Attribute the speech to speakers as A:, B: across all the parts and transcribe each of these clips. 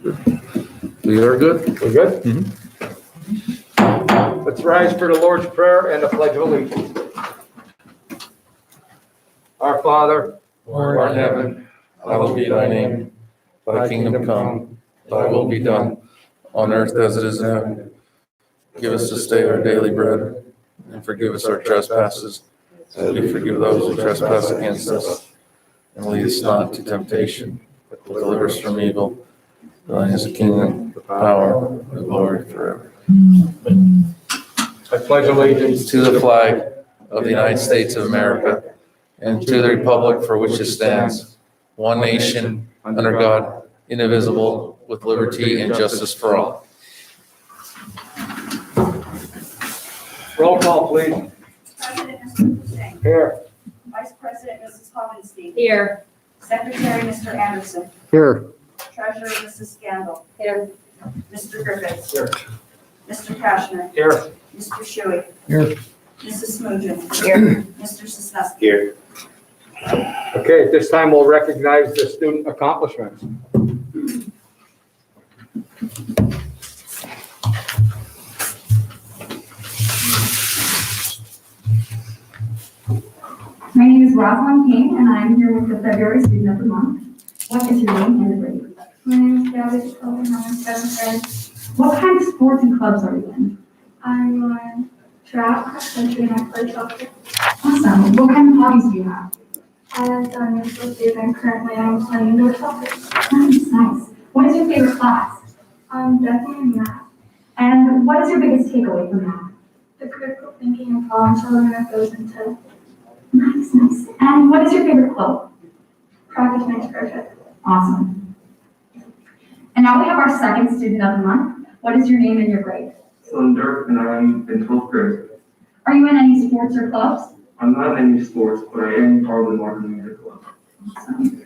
A: We are good.
B: We're good?
A: Mhm.
B: Let's rise for the Lord's Prayer and the Pledge of Allegiance. Our Father,
A: who art in heaven, hallowed be thy name. Thy kingdom come, thy will be done, on earth as it is in heaven. Give us this day our daily bread, and forgive us our trespasses, as we forgive those who trespass against us. And lead us not into temptation, but deliver us from evil. Thine is the kingdom, the power, and the glory forever.
B: I pledge allegiance
A: To the flag of the United States of America, and to the republic for which it stands, one nation, under God, indivisible, with liberty and justice for all.
B: Roll call, please.
C: President Mr. Hussein.
B: Here.
C: Vice President Mrs. Hovenstein.
D: Here.
C: Secretary Mr. Anderson.
B: Here.
C: Treasurer Mrs. Scandal.
D: Here.
C: Mr. Griffiths.
B: Here.
C: Mr. Cashner.
B: Here.
C: Mr. Shuey.
B: Here.
C: Mrs. Smoot. Here. Mr. Sisneski.
B: Here. Okay, at this time, we'll recognize the student accomplishments.
E: My name is Rosalind King, and I'm here with the February Student of the Month. What is your name and the grade?
F: My name is Gabby Chilton. I'm in seventh grade.
E: What kind of sports and clubs are you in?
F: I'm on track, cross country, and I play soccer.
E: Awesome. What kind of hobbies do you have?
F: I've done associate, and currently I'm playing indoor soccer.
E: Nice, nice. What is your favorite class?
F: I'm definitely in math.
E: And what is your biggest takeaway from math?
F: The critical thinking and problem solving that goes into
E: Nice, nice. And what is your favorite quote?
F: practice makes perfect.
E: Awesome. And now we have our second Student of the Month. What is your name and your grade?
G: I'm Dirk, and I'm in 12th grade.
E: Are you in any sports or clubs?
G: I'm not in any sports, but I am part of the Martin Music Club.
E: Awesome. Do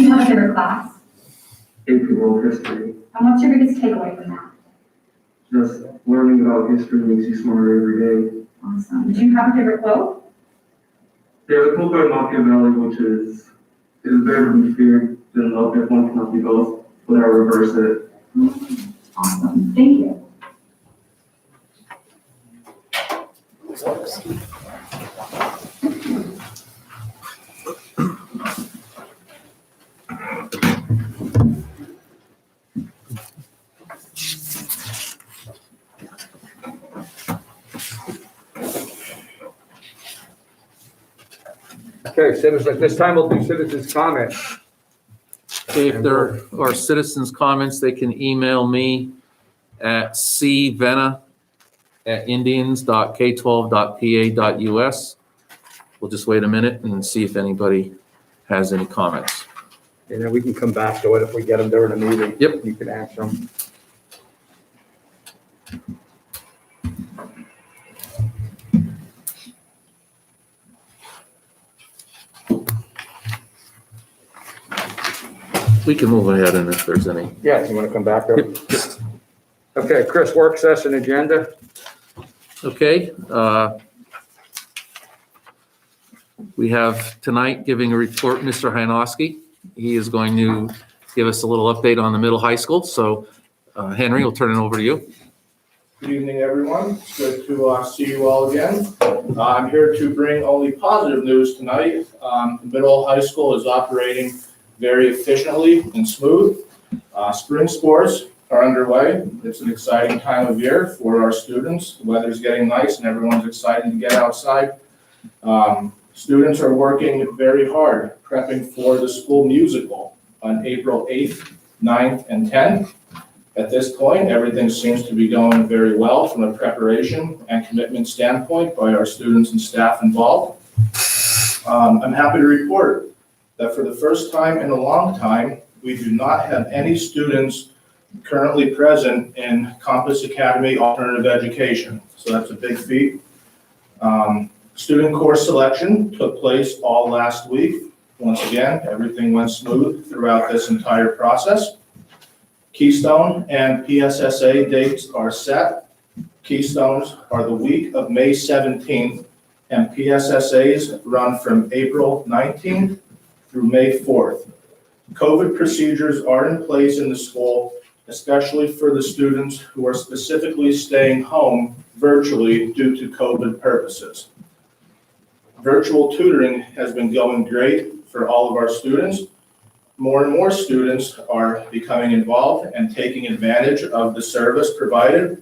E: you have a favorite class?
G: AP World History.
E: And what's your biggest takeaway from that?
G: Just learning about history makes you smarter every day.
E: Awesome. Do you have a favorite quote?
G: There's a quote by Machiavelli, which is, "It is better to be feared than loved if one cannot be both," but I reverse it.
E: Awesome. Thank you.
B: Okay, citizens, at this time, we'll do citizens' comments.
A: Okay, if there are citizens' comments, they can email me at cvenna@indians.k12.pa.us. We'll just wait a minute and see if anybody has any comments.
B: And then we can come back to it if we get them during the meeting.
A: Yep.
B: You can answer them.
A: We can move ahead and if there's any.
B: Yeah, you want to come back to it? Okay, Chris, work session agenda.
A: Okay, we have tonight giving a report, Mr. Hanoski. He is going to give us a little update on the middle high school. So Henry, we'll turn it over to you.
H: Good evening, everyone. It's good to see you all again. I'm here to bring only positive news tonight. The middle high school is operating very efficiently and smooth. Spring sports are underway. It's an exciting time of year for our students. The weather's getting nice and everyone's excited to get outside. Students are working very hard prepping for the school musical on April 8th, 9th, and 10th. At this point, everything seems to be going very well from a preparation and commitment standpoint by our students and staff involved. I'm happy to report that for the first time in a long time, we do not have any students currently present in Compass Academy Alternative Education. So that's a big feat. Student course selection took place all last week. Once again, everything went smooth throughout this entire process. Keystone and PSSA dates are set. Keystones are the week of May 17th, and PSSAs run from April 19th through May 4th. COVID procedures are in place in the school especially for the students who are specifically staying home virtually due to COVID purposes. Virtual tutoring has been going great for all of our students. More and more students are becoming involved and taking advantage of the service provided.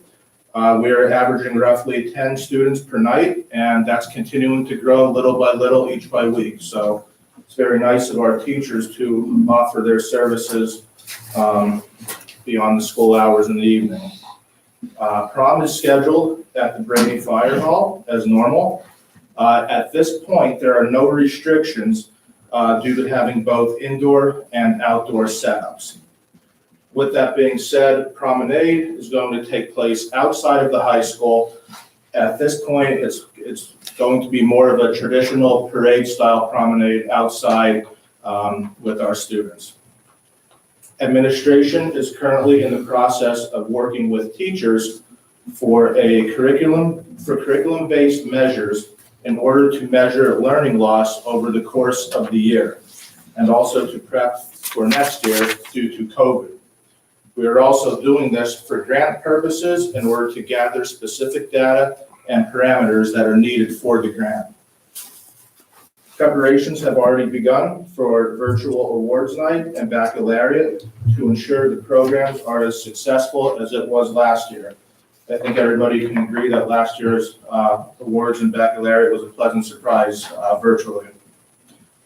H: We are averaging roughly 10 students per night, and that's continuing to grow little by little, each by week. So it's very nice of our teachers to offer their services beyond the school hours in the evening. Prom is scheduled at the Brady Fire Hall as normal. At this point, there are no restrictions due to having both indoor and outdoor setups. With that being said, promenade is going to take place outside of the high school. At this point, it's going to be more of a traditional parade-style promenade outside with our students. Administration is currently in the process of working with teachers for curriculum-based measures in order to measure learning loss over the course of the year, and also to prep for next year due to COVID. We are also doing this for grant purposes in order to gather specific data and parameters that are needed for the grant. Preparations have already begun for virtual awards night and baccalaureate to ensure the programs are as successful as it was last year. I think everybody can agree that last year's awards and baccalaureate was a pleasant surprise virtually.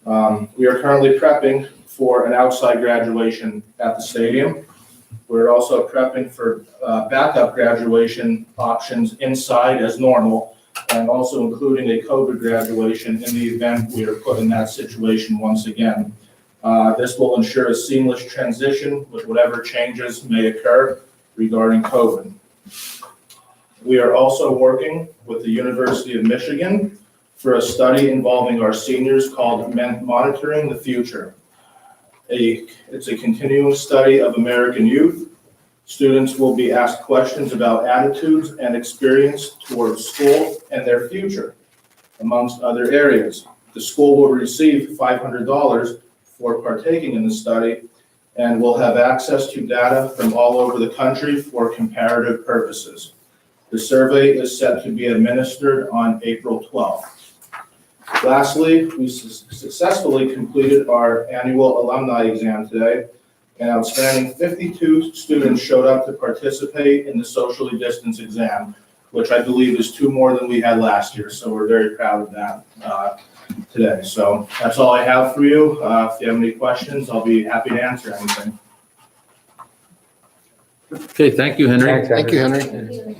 H: We are currently prepping for an outside graduation at the stadium. We're also prepping for backup graduation options inside as normal, and also including a COVID graduation in the event we are put in that situation once again. This will ensure a seamless transition with whatever changes may occur regarding COVID. We are also working with the University of Michigan for a study involving our seniors called Monitoring the Future. It's a continuing study of American youth. Students will be asked questions about attitudes and experience towards school and their future, amongst other areas. The school will receive $500 for partaking in the study and will have access to data from all over the country for comparative purposes. The survey is set to be administered on April 12th. Lastly, we successfully completed our annual alumni exam today. An outstanding 52 students showed up to participate in the socially distanced exam, which I believe is 2 more than we had last year. So we're very proud of that today. So that's all I have for you. If you have any questions, I'll be happy to answer anything.
A: Okay, thank you, Henry.
B: Thank you,
D: Henry.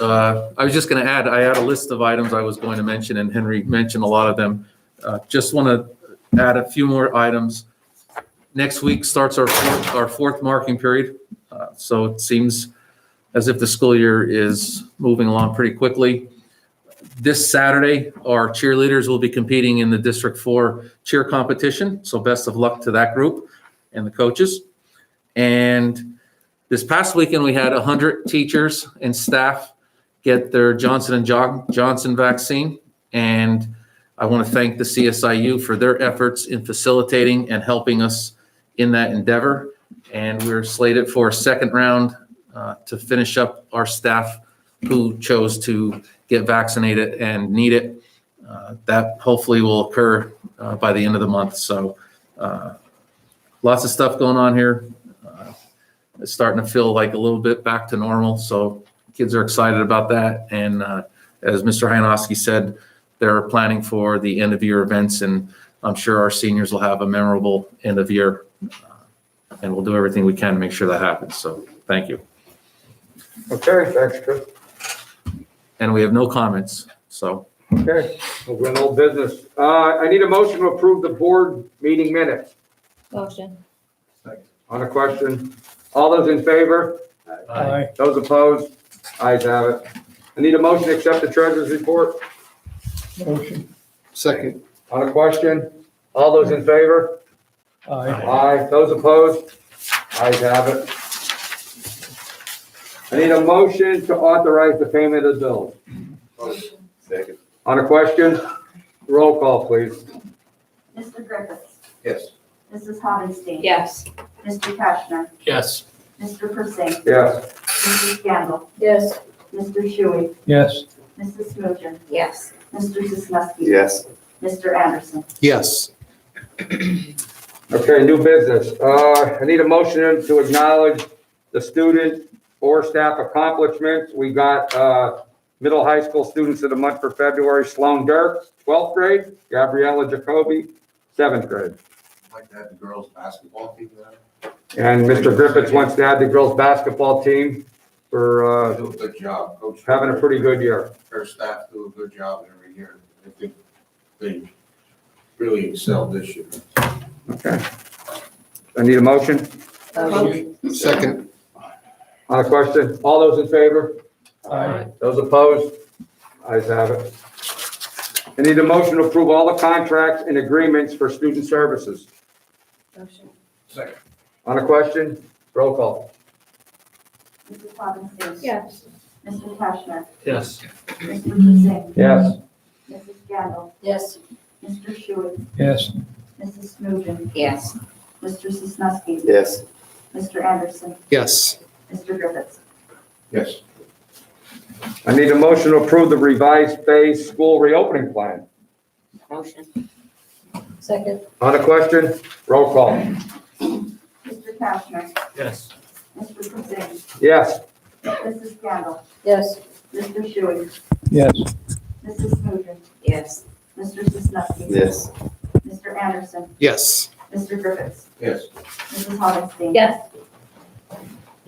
A: I was just going to add, I had a list of items I was going to mention, and Henry mentioned a lot of them. Just want to add a few more items. Next week starts our fourth marking period, so it seems as if the school year is moving along pretty quickly. This Saturday, our cheerleaders will be competing in the District 4 cheer competition, so best of luck to that group and the coaches. And this past weekend, we had 100 teachers and staff get their Johnson & Johnson vaccine, and I want to thank the CSIU for their efforts in facilitating and helping us in that endeavor. And we're slated for a second round to finish up our staff who chose to get vaccinated and need it. That hopefully will occur by the end of the month. So lots of stuff going on here. It's starting to feel like a little bit back to normal. So kids are excited about that. And as Mr. Hajnowski said, they're planning for the end of year events, and I'm sure our seniors will have a memorable end of year. And we'll do everything we can to make sure that happens. So thank you.
B: Okay, thanks, Chris.
A: And we have no comments, so.
B: Okay, we'll go into old business. I need a motion to approve the board meeting minutes.
D: Motion.
B: On the question, all those in favor?
D: Aye.
B: Those opposed? Ayes have it. I need a motion to accept the treasurer's report.
D: Motion. Second.
B: On the question, all those in favor?
D: Aye.
B: Aye. Those opposed? Ayes have it. I need a motion to authorize the payment of bills.
D: Second.
B: On the question, roll call, please.
C: Mr. Griffiths.
B: Yes.
C: Mrs. Havenstein.
D: Yes.
C: Mr. Kashner.
H: Yes.
C: Mr. Persing,
B: Yes.
C: Mrs. Scandal,
F: Yes.
C: Mr. Shuey,
D: Yes.
C: Mrs. Smoger,
F: Yes.
C: Mr. Sisneski.
D: Yes.
C: Mr. Anderson.
D: Yes.
B: Okay, new business. I need a motion to acknowledge the student or staff accomplishments. We got, middle high school students of the month for February, Sloan Dirk, 12th grade, Gabriella Jacoby, 7th grade.
I: I'd like to have the girls' basketball team there.
B: And Mr. Griffiths wants to add the girls' basketball team for,
I: Do a good job, Coach.
B: having a pretty good year.
I: Her staff do a good job every year. I think they really excelled this year.
B: Okay. I need a motion
D: Second.
B: on the question. All those in favor?
D: Aye.
B: Those opposed? Ayes have it. I need a motion to approve all the contracts and agreements for student services.
F: Motion.
I: Second.
B: On the question, roll call.
C: Mrs. Robinson.
F: Yes.
C: Mr. Cashner.
H: Yes.
C: Mr. Persing,
B: Yes.
C: Mrs. Scandal,
F: Yes.
C: Mr. Shuey,
D: Yes.
C: Mrs. Smoger,
F: Yes.
C: Mr. Sisneski.
D: Yes.
C: Mr. Anderson,
D: Yes.
C: Mr. Griffiths.
I: Yes.
B: I need a motion to approve the revised phase school reopening plan.
F: Motion. Second.
B: On the question, roll call.
C: Mr. Cashner,
H: Yes.
C: Mr. Persing,
B: Yes.
C: Mrs. Scandal,
F: Yes.
C: Mr. Shuey,
D: Yes.
C: Mrs. Smoger,
F: Yes.
C: Mr. Sisneski.
D: Yes.
C: Mr. Anderson,
D: Yes.
C: Mr. Griffiths,
I: Yes.
C: Mrs. Hogenstein.
F: Yes.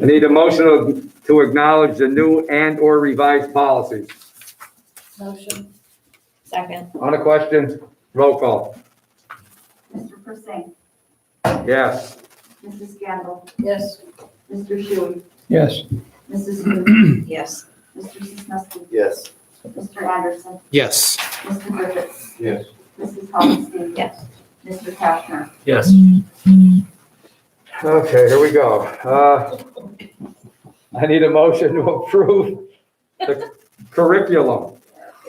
B: I need a motion to acknowledge the new and/or revised policies.
F: Motion. Second.
B: On the question, roll call.
C: Mr. Persing,
B: Yes.
C: Mrs. Scandal,
F: Yes.
C: Mr. Shuey,
D: Yes.
C: Mrs. Smoger,
F: Yes.
C: Mr. Sisneski,
D: Yes.
C: Mr. Anderson,
D: Yes.
C: Mr. Griffiths,
I: Yes.
C: Mrs. Hogenstein.
F: Yes.
C: Mr. Cashner.
H: Yes.
B: Okay, here we go. I need a motion to approve the curriculum.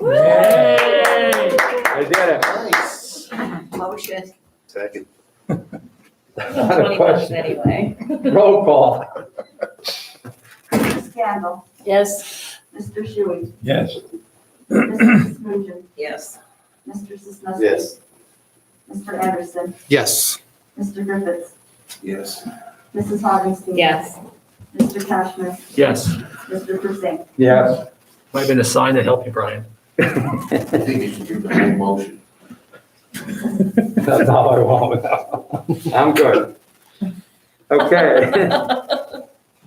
B: I did it.
I: Nice.
F: Motion.
D: Second.
B: On the question,
F: anyway.
B: roll call.
C: Mrs. Scandal,
F: Yes.
C: Mr. Shuey,
D: Yes.
C: Mrs. Smoger,
F: Yes.
C: Mr. Sisneski.
D: Yes.
C: Mr. Anderson,
D: Yes.
C: Mr. Griffiths,
I: Yes.
C: Mrs. Hogenstein.
F: Yes.
C: Mr. Cashner,
H: Yes.
C: Mr. Persing.
B: Yes.
H: Might have been a sign to help you, Brian.
I: I think you should do the whole motion.
B: That's all I want. I'm good. Okay.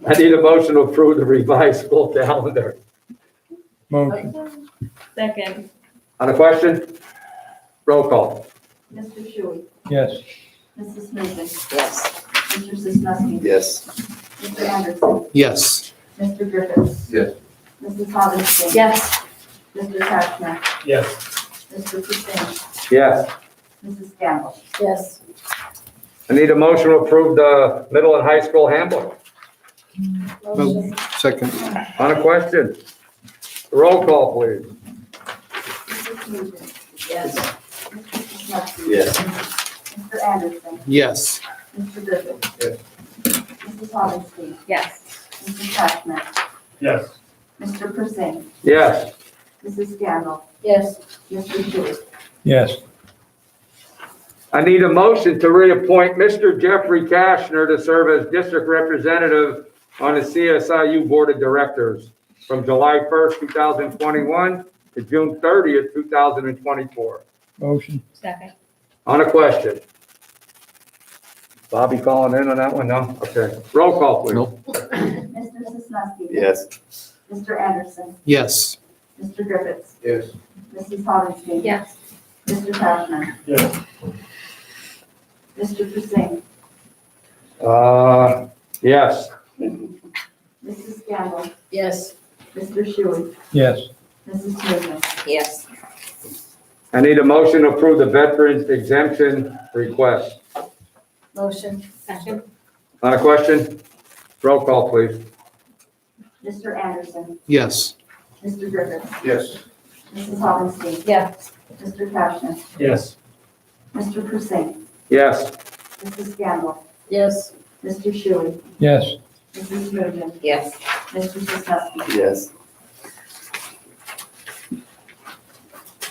B: I need a motion to approve the revised school calendar.
D: Motion.
F: Second.
B: On the question, roll call.
C: Mr. Shuey,
D: Yes.
C: Mrs. Smoger,
F: Yes.
C: Mr. Sisneski.
D: Yes.
C: Mr. Anderson,
D: Yes.
C: Mr. Griffiths,
I: Yes.
C: Mrs. Hogenstein.
F: Yes.
C: Mr. Cashner,
H: Yes.
C: Mr. Persing,
B: Yes.
C: Mrs. Scandal.
F: Yes.
B: I need a motion to approve the middle and high school handbook.
F: Motion.
D: Second.
B: On the question, roll call, please.
C: Mrs. Smoger,
F: Yes.
C: Mr. Sisneski.
D: Yes.
C: Mr. Anderson,
D: Yes.
C: Mr. Griffiths.
I: Yes.
C: Mrs. Hogenstein,
F: Yes.
C: Mrs. Cashner,
H: Yes.
C: Mr. Persing,
B: Yes.
C: Mrs. Scandal,
F: Yes.
C: Mr. Shuey.
D: Yes.
B: I need a motion to reappoint Mr. Jeffrey Cashner to serve as district representative on the CSIU Board of Directors from July 1st, 2021 to June 30th, 2024.
D: Motion.
F: Second.
B: On a question. Bobby calling in on that one? No? Okay. Roll call, please.
A: Nope.
C: Mr. Sisneski.
D: Yes.
C: Mr. Anderson,
D: Yes.
C: Mr. Griffiths,
I: Yes.
C: Mrs. Hogenstein.
F: Yes.
C: Mr. Cashner,
H: Yes.
C: Mr. Persing,
B: Yes.
C: Mrs. Scandal,
F: Yes.
C: Mr. Shuey,
D: Yes.
C: Mrs. Smoger,
F: Yes.
B: I need a motion to approve the veterans exemption request.
F: Motion. Second.
B: On a question? Roll call, please.
C: Mr. Anderson,
D: Yes.
C: Mr. Griffiths,
I: Yes.
C: Mrs. Hogenstein,
F: Yes.
C: Mr. Cashner,
H: Yes.
C: Mr. Persing,
B: Yes.
C: Mrs. Scandal,
F: Yes.
C: Mr. Shuey,
D: Yes.
C: Mrs. Snowden,
J: Yes.
C: Mr. Sisnowski.
D: Yes.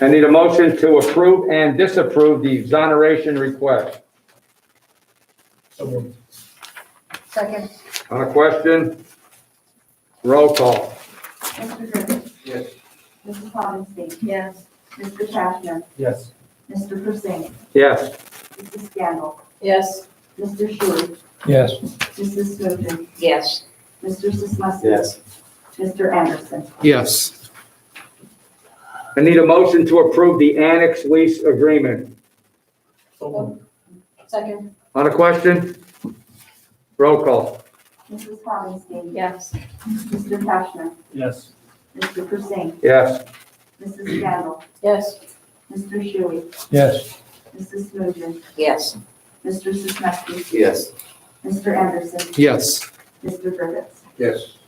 B: I need a motion to approve and disapprove the exoneration request.
D: So moved.
C: Second.
B: On a question? Roll call.
C: Mr. Griffith.
D: Yes.
C: Mrs. Hallenstein.
J: Yes.
C: Mr. Kashner.
D: Yes.
C: Mr. Persing.
B: Yes.
C: Mrs. Scannell.
J: Yes.
C: Mr. Schuler.
D: Yes.
C: Mrs. Snowden.
J: Yes.
C: Mr. Sisnowski.
D: Yes.
C: Mr. Anderson.
I: Yes.
B: I need a motion to approve the annex lease agreement.
D: So moved.
J: Second.
B: On a question? Roll call.
C: Mrs. Hallenstein.
J: Yes.
C: Mr. Kashner.
D: Yes.
C: Mr. Persing.
B: Yes.
C: Mrs. Scannell.
J: Yes.
C: Mr. Schuler.
D: Yes.
C: Mrs. Snowden.
J: Yes.
C: Mr. Sisnowski.
D: Yes.
C: Mr. Anderson.
I: Yes.
C: Mr. Griffiths.
D: Yes.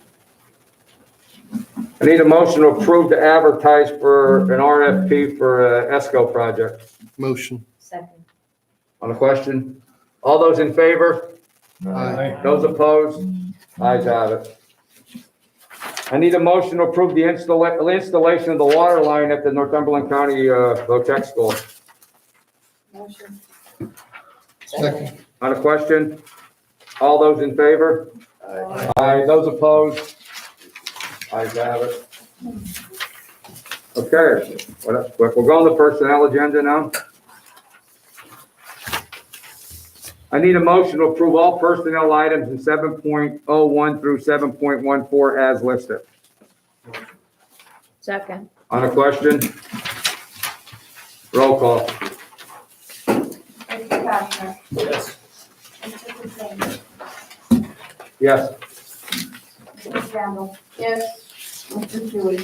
B: I need a motion to approve to advertise for an RFP for ESCO project.
I: Motion.
J: Second.
B: On a question? All those in favor?
I: Aye.
B: Those opposed? Ayes have it. I need a motion to approve the installation of the water line at the Northumberland County VOTEC school.
J: Motion.
I: Second.
B: On a question? All those in favor?
D: Aye.
B: Aye. Those opposed? Ayes have it. Okay, what else? We'll go on the personnel agenda now. I need a motion to approve all personnel items in 7.01 through 7.14 as listed.
J: Second.
B: On a question? Roll call.
C: Mr. Kashner.
D: Yes.
C: Mr. Persing.
B: Yes.
C: Mrs. Scannell.
J: Yes.
C: Mr. Schuler.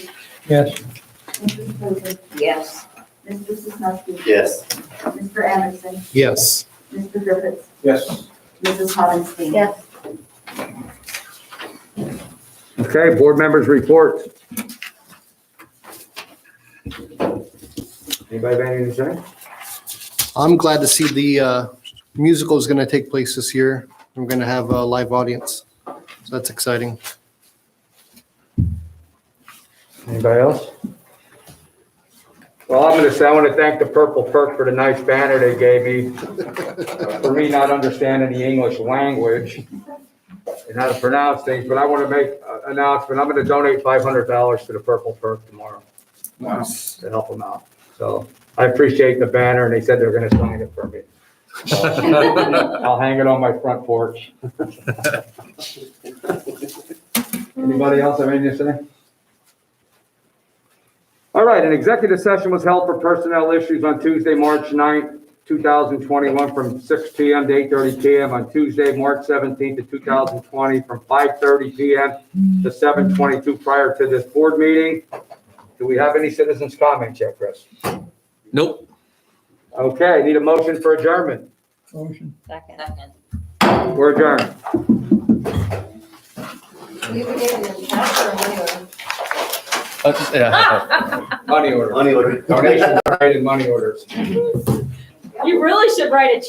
D: Yes.
C: Mrs. Snowden.
J: Yes.
C: Mr. Sisnowski.
D: Yes.
C: Mr. Anderson.
I: Yes.
C: Mr. Griffiths.
D: Yes.
C: Mrs. Hallenstein.
J: Yes.
B: Okay, board members' reports. Anybody have anything to say?
K: I'm glad to see the musical is going to take place this year. We're going to have a live audience, so that's exciting.
B: Anybody else? Well, I'm gonna say, I want to thank the Purple Perk for the nice banner they gave me, for me not understanding the English language and how to pronounce things, but I want to make an announcement. I'm gonna donate $500 to the Purple Perk tomorrow to help them out. So I appreciate the banner, and they said they're gonna sign it for me. So, I'll hang it on my front porch. Anybody else have anything to say? All right, an executive session was held for personnel issues on Tuesday, March 9th, 2021, from 6 PM to 8:30 PM, on Tuesday, March 17th of 2020, from 5:30 PM to 7:22 prior to this board meeting. Do we have any citizens' comments yet, Chris?
A: Nope.
B: Okay, need a motion for adjournment.
D: Motion.
J: Second.
B: We're adjourned.
J: You were getting in cash or money order?
A: Yeah.
B: Money order.
D: Money order.
B: Donation, donated money orders.
J: You really should write a